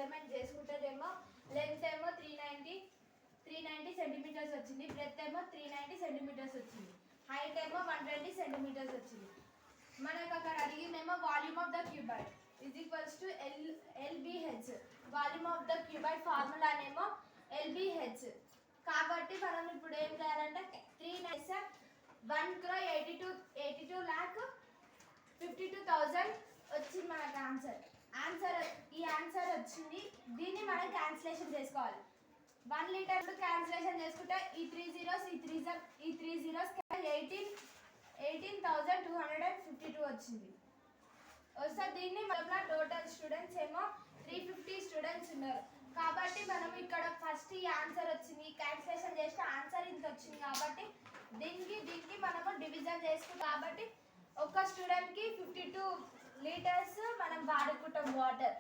Measurement చేసుకుంటేనేమో length ఏమో 390 centimetres వచ్చింది, breath ఏమో 390 సెంటీమీటర్స్ వచ్చింది, హైట్ ఏమో 120 సెంటీమీటర్స్ వచ్చింది. మనకు అక్కడ అడిగిందేమో volume of the cuboid is equals to LBH. Volume of the cuboid ఫార్ములానేమో ఎల్బిహెచ్. కాబట్టి మనం ఇప్పుడు ఏం చేయాలంటే 1,82,52,52,000 వచ్చింది మనకు ఆన్సర్. ఈ ఆన్సర్ వచ్చింది. దీన్ని మనం క్యాన్సిలేషన్ చేసుకోవాలి. 1 లీటర్ క్యాన్సిలేషన్ చేసుకుంటే ఈ 3 zeros 18,252 వచ్చింది. వస్తే దీన్ని మన టోటల్ స్టూడెంట్స్ ఏమో 350 స్టూడెంట్స్ ఉన్నారు. కాబట్టి మనం ఇక్కడ ఫస్ట్ ఈ ఆన్సర్ వచ్చింది, క్యాన్సిలేషన్ చేస్తే ఆన్సర్ ఇంత వచ్చింది. కాబట్టి దీనికి మనము డివిజన్ చేసుకుంటాం. కాబట్టి ఒక స్టూడెంట్కి 52 లీటర్స్ మనం వాడుకుంటాం వాటర్.